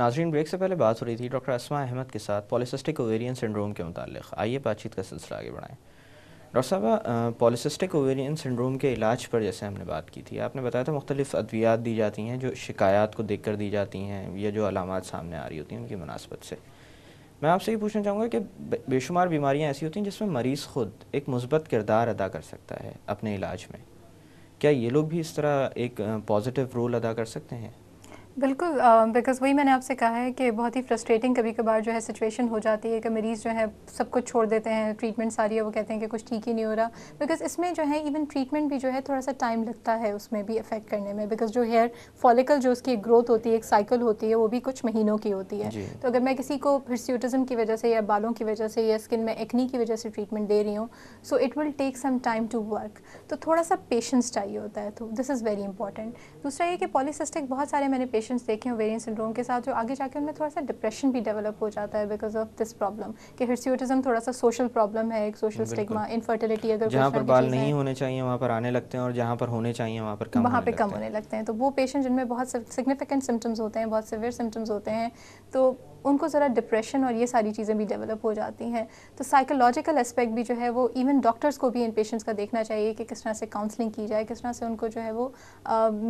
नाज़रीन, ब्रेक से पहले बात हो रही थी डॉक्टर अस्मा अहमद के साथ पॉलीसिस्टिक ओवेरियन सिंड्रोम के मुतालिक। आइए बातचीत का सिलसिला आगे बढ़ाएं। डॉक्टर साहब, पॉलीसिस्टिक ओवेरियन सिंड्रोम के इलाज पर जैसे हमने बात की थी, आपने बताया था मुख्तलिफ़ अद्वियात दी जाती हैं जो शिकायत को देख कर दी जाती हैं या जो अलामात सामने आ रही होती हैं उनकी मुनासबत से। मैं आपसे ये पूछना चाहूँगा कि बेशुमार बीमारियाँ ऐसी होती हैं जिसमें मरीज़ ख़ुद एक मुस्बत किरदार अदा कर सकता है अपने इलाज में। क्या ये लोग भी इस तरह एक पॉजिटिव रोल अदा कर सकते हैं? बिल्कुल, बिकॉज़ वही मैंने आपसे कहा है कि बहुत ही फ्रस्ट्रेटिंग कभी कभार जो है सिचुएशन हो जाती है कि मरीज़ जो है सब कुछ छोड़ देते हैं, ट्रीटमेंट सारी है वो कहते हैं कि कुछ ठीक ही नहीं हो रहा। बिकॉज़ इसमें जो है इवन ट्रीटमेंट भी जो है थोड़ा सा टाइम लगता है उसमें भी इफ़ेक्ट करने में, बिकॉज़ जो हेयर फॉलिकल जो उसकी एक ग्रोथ होती है, एक साइकिल होती है, वो भी कुछ महीनों की होती है। जी। तो अगर मैं किसी को हिर्स्यूटिज़म की वजह से या बालों की वजह से या स्किन में एक्नी की वजह से ट्रीटमेंट दे रही हूँ, so it will take some time to work. तो थोड़ा सा पेशेंस चाहिए होता है, तो दिस इज़ वेरी इंपॉर्टेंट। दूसरा ये कि पॉलीसिस्टिक बहुत सारे मैंने पेशेंट्स देखे हैं ओवेरियन सिंड्रोम के साथ, जो आगे जाकर उनमें थोड़ा सा डिप्रेशन भी डेवलप हो जाता है बिकॉज ऑफ दिस प्रॉब्लम कि हिर्स्यूटिज़म थोड़ा सा सोशल प्रॉब्लम है, एक सोशल बिल्कुल। स्टिग्मा, इनफर्टिलिटी, अगर कोई जहाँ इस पर तरह की बाल चीज़ें नहीं हैं होने चाहिए वहाँ पर आने लगते हैं और जहाँ पर होने चाहिए वहाँ पर कम वहाँ होने पे कम लगते हैं। होने लगते हैं। तो वो पेशेंट जिनमें बहुत सिग्निफिकेंट सिम्टम्स होते हैं, बहुत सिवियर सिम्टम्स होते हैं, तो उनको ज़रा डिप्रेशन और ये सारी चीज़ें भी डेवलप हो जाती हैं। तो साइकोलॉजिकल एस्पेक्ट भी जो है वो इवन डॉक्टर्स को भी इन पेशेंट्स का देखना चाहिए कि किस तरह से काउंसलिंग की जाए, किस तरह से उनको जो है वो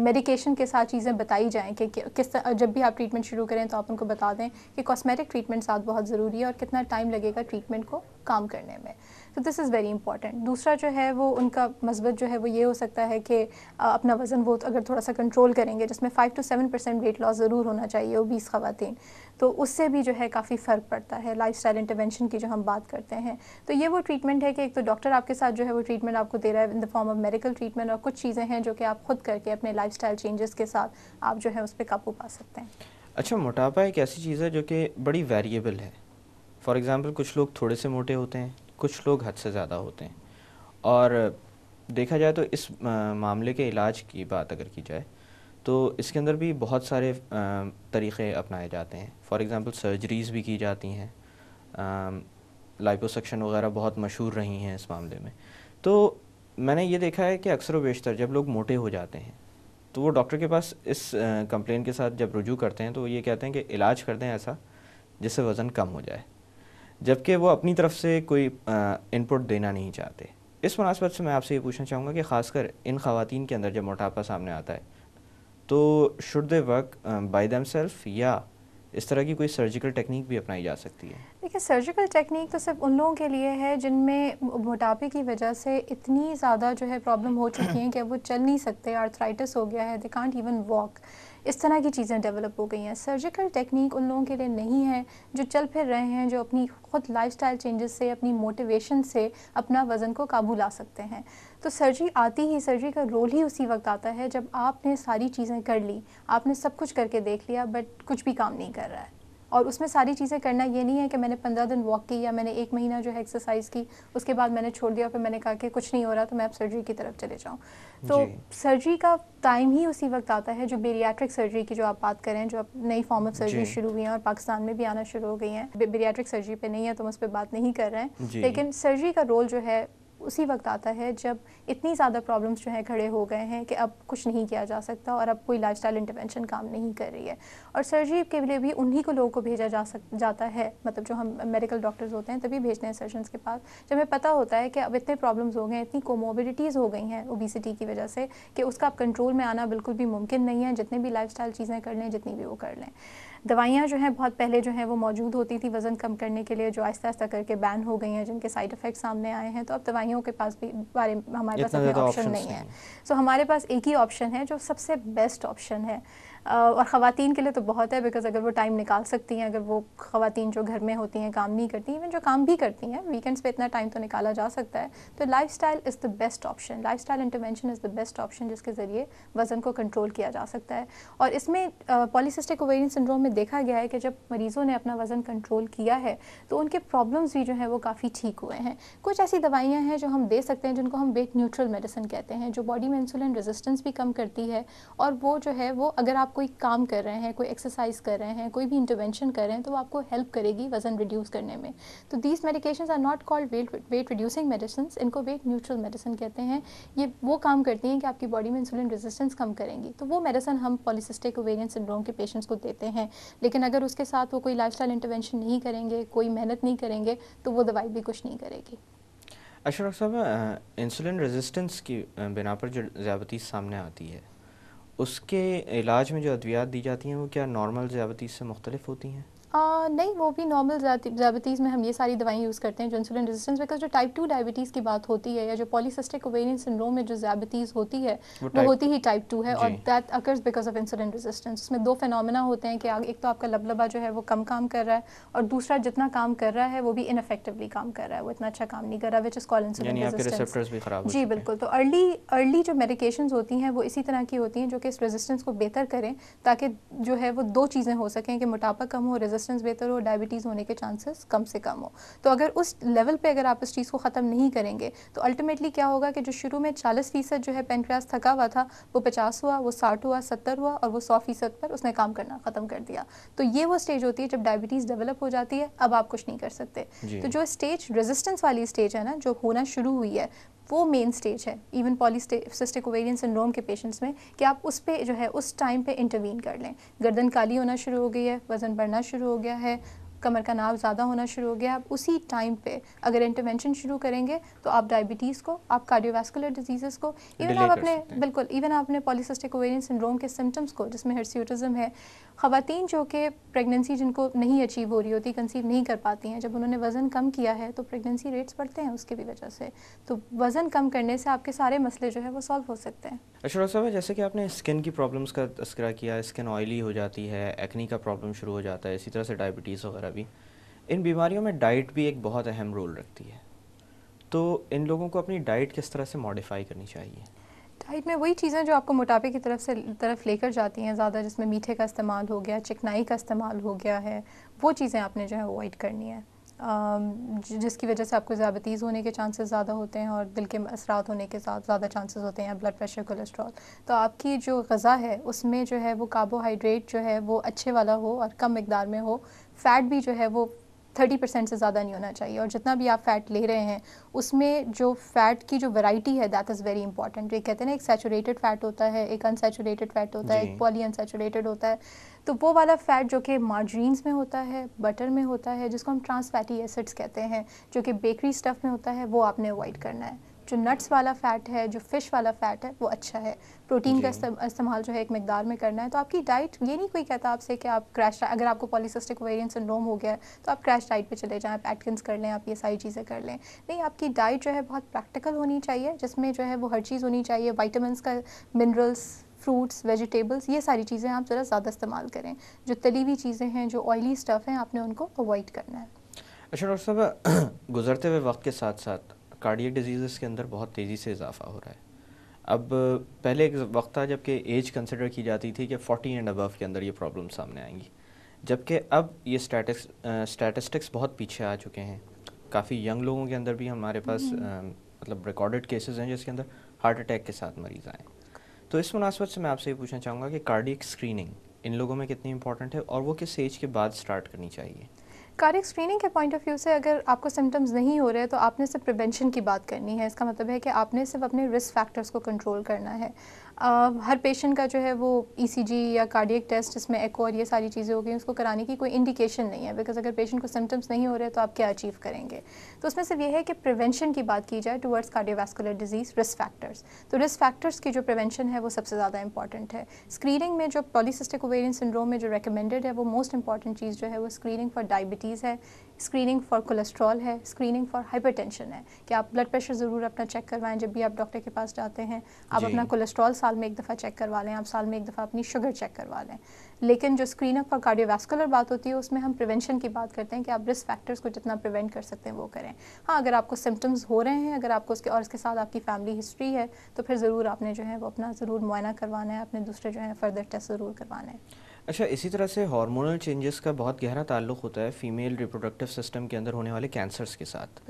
मेडिकेशन के साथ चीज़ें बताई जाएँ कि जब भी आप ट्रीटमेंट शुरू करें तो आप उनको बता दें कि कॉस्मेटिक ट्रीटमेंट साथ बहुत ज़रूरी है और कितना टाइम लगेगा ट्रीटमेंट को काम करने में। तो दिस इज़ वेरी इंपॉर्टेंट। दूसरा जो है वो उनका मस्बत जो है वो ये हो सकता है कि अपना वज़न वो अगर थोड़ा सा कंट्रोल करेंगे, जिसमें 5 to 7% वेट लॉस ज़रूर होना चाहिए ओबीस ख़वातीन, तो उससे भी जो है काफ़ी फ़र्क पड़ता है। लाइफ़स्टाइल इंटरवेंशन की जो हम बात करते हैं, तो ये वो ट्रीटमेंट है कि एक तो डॉक्टर आपके साथ जो है वो ट्रीटमेंट आपको दे रहा है in the form of medical treatment, और कुछ चीज़ें हैं जो कि आप खुद करके अपने लाइफ़स्टाइल चेंजेस के साथ आप जो है उस पर काबू पा सकते हैं। अच्छा, मोटापा एक ऐसी चीज़ है जो कि बड़ी वेरिएबल है। फॉर एग्ज़ाम्पल कुछ लोग थोड़े से मोटे होते हैं, कुछ लोग हद से ज़्यादा होते हैं। और देखा जाए तो इस मामले के इलाज की बात अगर की जाए तो इसके अंदर भी बहुत सारे तरीक़े अपनाए जाते हैं। फॉर एग्ज़ाम्पल सर्जरीज़ भी की जाती हैं, लाइपोसक्शन वगैरह बहुत मशहूर रही हैं इस मामले में। तो मैंने ये देखा है कि अक्सर व बेशतर जब लोग मोटे हो जाते हैं तो वो डॉक्टर के पास इस कंप्लेन के साथ जब रुजू करते हैं तो वो ये कहते हैं कि इलाज कर दें ऐसा जिससे वज़न कम हो जाए, जबकि वो अपनी तरफ से कोई इनपुट देना नहीं चाहते। इस मुनासबत से मैं आपसे ये पूछना चाहूँगा कि ख़ासकर इन ख़वातीन के अंदर जब मोटापा सामने आता है तो should they work by themselves या इस तरह की कोई सर्जिकल टेक्निक भी अपनाई जा सकती है? देखिए, सर्जिकल टेक्निक तो सिर्फ उन लोगों के लिए है जिनमें मोटापे की वजह से इतनी ज़्यादा जो है प्रॉब्लम हो चुकी हैं कि अब वो चल नहीं सकते, आर्थराइटिस हो गया है, दे कांट इवन वॉक, इस तरह की चीज़ें डेवलप हो गई हैं। सर्जिकल टेक्निक उन लोगों के लिए नहीं है जो चल फिर रहे हैं, जो अपनी खुद लाइफस्टाइल चेंजेस से, अपनी मोटिवेशन से अपना वज़न को काबू ला सकते हैं। तो सर्जरी का रोल ही उसी वक्त आता है जब आपने सारी चीज़ें कर ली, आपने सब कुछ करके देख लिया, बट कुछ भी काम नहीं कर रहा है। और उसमें सारी चीज़ें करना ये नहीं है कि मैंने 15 दिन वॉक की या मैंने 1 महीना जो है एक्सरसाइज की, उसके बाद मैंने छोड़ दिया, फिर मैंने कहा कि कुछ नहीं हो रहा तो मैं अब सर्जरी की तरफ चले जाऊँ। तो जी। सर्जरी का टाइम ही उसी वक्त आता है जो बेरियाट्रिक सर्जरी की जो आप बात करें, जो अब नई फॉर्म ऑफ जी। सर्जरी शुरू हुई हैं और पाकिस्तान में भी आना शुरू हो गई हैं। बेरियाट्रिक सर्जरी पे नहीं है तो हम उस पर बात नहीं कर रहे हैं, जी। लेकिन सर्जरी का रोल जो है उसी वक्त आता है जब इतनी ज़्यादा प्रॉब्लम्स जो हैं खड़े हो गए हैं कि अब कुछ नहीं किया जा सकता और अब कोई लाइफस्टाइल इंटरवेंशन काम नहीं कर रही है। और सर्जरी के लिए भी उन्हीं को लोगों को भेजा जाता है, मतलब जो हम मेडिकल डॉक्टर्स होते हैं तभी भेजते हैं सर्जन्स के पास, जब हमें पता होता है कि अब इतने प्रॉब्लम्स हो गए हैं, इतनी कोमोबिडिटीज़ हो गई हैं ओबेसिटी की वजह से कि उसका अब कंट्रोल में आना बिल्कुल भी मुमकिन नहीं है, जितने भी लाइफस्टाइल चीज़ें कर लें, जितनी भी वो कर लें। दवाइयाँ जो हैं बहुत पहले जो हैं वो मौजूद होती थी वज़न कम करने के लिए, जो आहिस्ता आहिस्ता करके बैन हो गई हैं, जिनके साइड इफ़ेक्ट सामने आए हैं, तो अब दवाइयों के पास भी हमारे पास इतना इतने ज़्यादा ऑप्शन ऑप्शंस नहीं नहीं है। हैं। सो हमारे पास एक ही ऑप्शन है जो सबसे बेस्ट ऑप्शन है, और ख़वातीन के लिए तो बहुत है, बिकॉज़ अगर वो टाइम निकाल सकती हैं, अगर वो ख़वातीन जो घर में होती हैं, काम नहीं करती, इवन जो काम भी करती हैं, वीकेंड्स पे इतना टाइम तो निकाला जा सकता है, तो lifestyle is the best option, lifestyle intervention is the best option जिसके ज़रिए वज़न को कंट्रोल किया जा सकता है। और इसमें पॉलीसिस्टिक ओवेरियन सिंड्रोम में देखा गया है कि जब मरीज़ों ने अपना वज़न कंट्रोल किया है तो उनके प्रॉब्लम्स भी जो है वो काफ़ी ठीक हुए हैं। कुछ ऐसी दवाइयाँ हैं जो हम दे सकते हैं जिनको हम वेट न्यूट्रल मेडिसिन कहते हैं, जो बॉडी में इंसुलिन रेजिस्टेंस भी कम करती है, और वो जो है वो अगर आप आप कोई काम कर रहे हैं, कोई एक्सरसाइज कर रहे हैं, कोई भी इंटरवेंशन कर रहे हैं, तो वो आपको हेल्प करेगी वज़न रिड्यूस करने में। तो these medications are not called weight reducing medicine, इनको वेट न्यूट्रल मेडिसिन कहते हैं। ये वो काम करती हैं कि आपकी बॉडी में इंसुलिन रेजिस्टेंस कम करेंगी। तो वो मेडिसिन हम पॉलीसिस्टिक ओवेरियन सिंड्रोम के पेशेंट्स को देते हैं। लेकिन अगर उसके साथ वो कोई लाइफस्टाइल इंटरवेंशन नहीं करेंगे, कोई मेहनत नहीं करेंगे, तो वो दवाई भी कुछ नहीं करेगी। अच्छा डॉक्टर साहब, इंसुलिन रेजिस्टेंस की बिना पर जो ज़्यादतीस सामने आती है, उसके इलाज में जो अद्वियात दी जाती हैं वो क्या नॉर्मल ज़्यादतीस से मुख्तलिफ होती हैं? नहीं, वो भी नॉर्मल ज़्यादतीज़ में हम ये सारी दवाएं यूज़ करते हैं जो इंसुलिन रेजिस्टेंस, बिकॉज जो टाइप 2 डायबिटीज़ की बात होती है या जो पॉलीसिस्टिक ओवेरियन सिंड्रोम में जो ज़्यादतीज़ होती है वो होती ही टाइप 2 है, और that occurs because of insulin resistance. उसमें दो फिनोमेना होते हैं कि एक तो आपका लबलबा जो है वो कम काम कर रहा है, और दूसरा जितना काम कर रहा है वो भी इनफेक्टिवली काम कर रहा है, वो इतना अच्छा काम नहीं कर रहा, which is called insulin resistance. जी बिल्कुल। तो अर्ली जो मेडिकेशंस होती हैं वो इसी तरह की होती हैं जो कि इस रेजिस्टेंस को बेहतर करें, ताकि जो है वो दो चीज़ें हो सकें कि मोटापा कम हो, रेजिस्टेंस बेहतर हो, डायबिटीज़ होने के चांसेस कम से कम हो। तो अगर उस लेवल पे अगर आप इस चीज़ को ख़त्म नहीं करेंगे तो अल्टीमेटली क्या होगा कि जो शुरू में 40% जो है पेनक्रियास थका हुआ था वो 50 हुआ, वो 60 हुआ, 70 हुआ, और वो 100% पर उसने काम करना ख़त्म कर दिया। तो ये वो स्टेज होती है जब डायबिटीज़ डेवलप हो जाती है, अब आप कुछ नहीं कर सकते। तो जो स्टेज रेजिस्टेंस वाली स्टेज है ना, जो होना शुरू हुई है, वो मेन स्टेज है इवन पॉलीसिस्टिक ओवेरियन सिंड्रोम के पेशेंट्स में, कि आप उस पे जो है उस टाइम पे इंटरवीन कर लें। गर्दन काली होना शुरू हो गई है, वज़न बढ़ना शुरू हो गया है, कमर का नाव ज़्यादा होना शुरू हो गया, आप उसी टाइम पे अगर इंटरवेंशन शुरू करेंगे तो आप डायबिटीज़ को, आप कार्डियोवास्कुलर डिजीज़ को, इवन आप अपने बिल्कुल इवन आप अपने पॉलीसिस्टिक ओवेरियन सिंड्रोम के सिम्टम्स को, जिसमें हिर्स्यूटिज्म है, ख़वातीन जो कि प्रेगनेंसी जिनको नहीं अचीव हो रही होती, कंसीव नहीं कर पाती हैं, जब उन्होंने वज़न कम किया है तो प्रेगनेंसी रेट्स बढ़ते हैं उसकी भी वजह से। तो वज़न कम करने से आपके सारे मसले जो है वो सॉल्व हो सकते हैं। अच्छा डॉक्टर साहब, जैसे कि आपने स्किन की प्रॉब्लम्स का तज़किरा किया, स्किन ऑयली हो जाती है, एक्नी का प्रॉब्लम शुरू हो जाता है, इसी तरह से डायबिटीज़ वगैरह भी, इन बीमारियों में डाइट भी एक बहुत अहम रोल रखती है। तो इन लोगों को अपनी डाइट किस तरह से मॉडिफाई करनी चाहिए? डाइट में वही चीज़ें जो आपको मोटापे की तरफ लेकर जाती हैं ज़्यादा, जिसमें मीठे का इस्तेमाल हो गया, चिकनाई का इस्तेमाल हो गया है, वो चीज़ें आपने जो है अवॉइड करनी है, जिसकी वजह से आपको ज़्यादतीज़ होने के चांसेस ज़्यादा होते हैं, और दिल के असरात होने के साथ ज़्यादा चांसेस होते हैं, ब्लड प्रेशर, कोलेस्ट्रॉल। तो आपकी जो ग़ज़ा है उसमें जो है वो कार्बोहाइड्रेट जो है वो अच्छे वाला हो और कम मिकदार में हो। फ़ैट भी जो है वो 30% से ज़्यादा नहीं होना चाहिए, और जितना भी आप फ़ैट ले रहे हैं उसमें जो फ़ैट की जो वैरायटी है दैट इज़ वेरी इंपॉर्टेंट। ये कहते हैं ना, एक सैचुरेटेड फ़ैट होता है, एक अनसैचुरेटेड फ़ैट होता है, एक पॉली अनसैचुरेटेड होता है। तो वो वाला फ़ैट जो कि मार्जरीन्स में होता है, बटर में होता है, जिसको हम ट्रांस फैटी एसिड्स कहते हैं, जो कि बेकरी स्टफ़ में होता है, वो आपने अवॉइड करना है। जो नट्स वाला फ़ैट है, जो फ़िश वाला फ़ैट है, वो अच्छा है। प्रोटीन का इस्तेमाल जो है एक मिकदार में करना है। तो आपकी डाइट, ये नहीं कोई कहता आपसे कि आप क्रैश, अगर आपको पॉलीसिस्टिक ओवेरियन सिंड्रोम हो गया है तो आप क्रैश डाइट पे चले जाएं, आप एटकिंस कर लें, आप ये सारी चीज़ें कर लें। नहीं, आपकी डाइट जो है बहुत प्रैक्टिकल होनी चाहिए, जिसमें जो है वो हर चीज़ होनी चाहिए, वाइटामिन्स का, मिनरल्स, फ्रूट्स, वेजिटेबल्स, ये सारी चीज़ें आप ज़रा ज़्यादा इस्तेमाल करें। जो तली हुई चीज़ें हैं, जो ऑयली स्टफ़ हैं, आपने उनको अवॉइड करना है। अच्छा डॉक्टर साहब, गुजरते हुए वक्त के साथ साथ कार्डियक डिजीज़ के अंदर बहुत तेज़ी से इजाफा हो रहा है। अब पहले एक वक्त था जबकि एज कंसिडर की जाती थी कि 40 एंड अबव के अंदर ये प्रॉब्लम सामने आएंगी, जबकि अब ये स्टैटिस्टिक्स बहुत पीछे आ चुके हैं। काफ़ी यंग लोगों के अंदर भी हमारे पास मतलब रिकॉर्डेड केसेस हैं जिसके अंदर हार्ट अटैक के साथ मरीज़ आए। तो इस मुनासबत से मैं आपसे ये पूछना चाहूँगा कि कार्डियक स्क्रीनिंग इन लोगों में कितनी इंपॉर्टेंट है और वो किस एज के बाद स्टार्ट करनी चाहिए? कार्डियक स्क्रीनिंग के पॉइंट ऑफ व्यू से अगर आपको सिम्टम्स नहीं हो रहे तो आपने सिर्फ प्रिवेंशन की बात करनी है। इसका मतलब है कि आपने सिर्फ अपने रिस्क फैक्टर्स को कंट्रोल करना है। हर पेशेंट का जो है वो ईसीजी या कार्डियक टेस्ट, जिसमें एको और ये सारी चीज़ें हो गई, उसको कराने की कोई इंडिकेशन नहीं है, बिकॉज अगर पेशेंट को सिम्टम्स नहीं हो रहे तो आप क्या अचीव करेंगे। तो उसमें सिर्फ ये है कि प्रिवेंशन की बात की जाए towards cardiovascular disease, risk factors. तो रिस्क फैक्टर्स की जो प्रिवेंशन है वो सबसे ज़्यादा इंपॉर्टेंट है। स्क्रीनिंग में जो पॉलीसिस्टिक ओवेरियन सिंड्रोम में जो रिकमेंडेड है, वो मोस्ट इंपॉर्टेंट चीज़ जो है वो स्क्रीनिंग फॉर डायबिटीज़ है, स्क्रीनिंग फॉर कोलेस्ट्रॉल है, स्क्रीनिंग फॉर हाइपरटेंशन है, कि आप ब्लड प्रेशर ज़रूर अपना चेक करवाएं जब भी आप डॉक्टर के पास जाते हैं। आप अपना कोलेस्ट्रॉल साल में एक दफ़ा चेक करवा लें, आप साल में एक दफ़ा अपनी शुगर चेक करवा लें। लेकिन जो स्क्रीनिंग फॉर कार्डियोवास्कुलर बात होती है उसमें हम प्रिवेंशन की बात करते हैं कि आप रिस्क फैक्टर्स को जितना प्रिवेंट कर सकते हैं वो करें। हाँ, अगर आपको सिम्टम्स हो रहे हैं, अगर आपको उसके साथ आपकी फैमिली हिस्ट्री है, तो फिर ज़रूर आपने जो है वो अपना ज़रूर मुआयना करवाना है, अपने दूसरे जो है फर्दर टेस्ट ज़रूर करवाना है। अच्छा, इसी तरह से हार्मोनल चेंजेस का बहुत गहरा ताल्लुक़ होता है फीमेल रिप्रोडक्टिव सिस्टम के अंदर होने वाले कैंसर्स के साथ।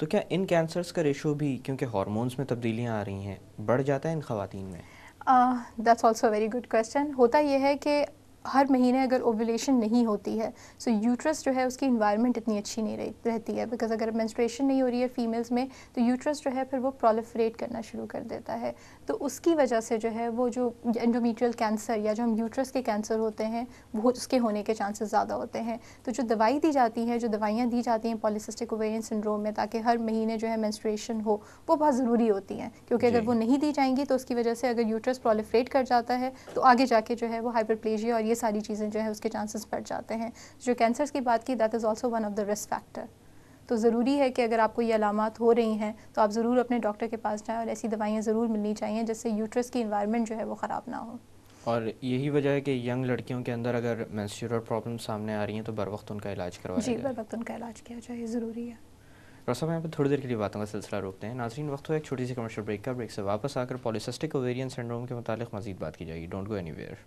तो क्या इन कैंसर्स का रेशो भी, क्योंकि हार्मोन्स में तब्दीलियाँ आ रही हैं, बढ़ जाता है इन ख़वातीन में? That's also very good question. होता यह है कि हर महीने अगर ओव्यूलेशन नहीं होती है, सो यूट्रस जो है उसकी इन्वायरमेंट इतनी अच्छी नहीं रहती है, बिकॉज अगर मेंस्ट्रुएशन नहीं हो रही है फीमेल्स में तो यूट्रस जो है फिर वो प्रोलिफरेट करना शुरू कर देता है। तो उसकी वजह से जो है वो जो एंडोमेट्रियल कैंसर या जो हम यूट्रस के कैंसर होते हैं वो उसके होने के चांसेस ज़्यादा होते हैं। तो जो दवाई दी जाती है, जो दवाइयाँ दी जाती हैं पॉलीसिस्टिक ओवेरियन सिंड्रोम में ताकि हर महीने जो है मेंस्ट्रुएशन हो, वो बहुत ज़रूरी होती हैं, क्योंकि अगर जी। वो नहीं दी जाएंगी तो उसकी वजह से अगर यूट्रस प्रोलिफरेट कर जाता है तो आगे जाके जो है वो हाइपरप्लेजिया और ये सारी चीज़ें जो है उसके चांसेस बढ़ जाते हैं। जो कैंसर्स की बात की, that is also one of the risk factor. तो ज़रूरी है कि अगर आपको ये अलामात हो रही हैं तो आप ज़रूर अपने डॉक्टर के पास जाएं और ऐसी दवाइयाँ ज़रूर मिलनी चाहिए जिससे यूट्रस की इन्वायरमेंट जो है वो ख़राब ना हो। और यही वजह है कि यंग लड़कियों के अंदर अगर मेंस्ट्रुअल प्रॉब्लम सामने आ रही हैं तो बर वक्त उनका इलाज करवाया जी, जाए। बर वक्त उनका इलाज किया जाए, ज़रूरी है। डॉक्टर साहब यहाँ पे थोड़ी देर के लिए बातों का सिलसिला रोकते हैं। नाज़रीन, वक्त हुआ एक छोटी सी कमर्शियल ब्रेक का। ब्रेक से वापस आकर पॉलीसिस्टिक ओवेरियन सिंड्रोम के मुतालिक मज़ीद बात की जाएगी। Don't go anywhere.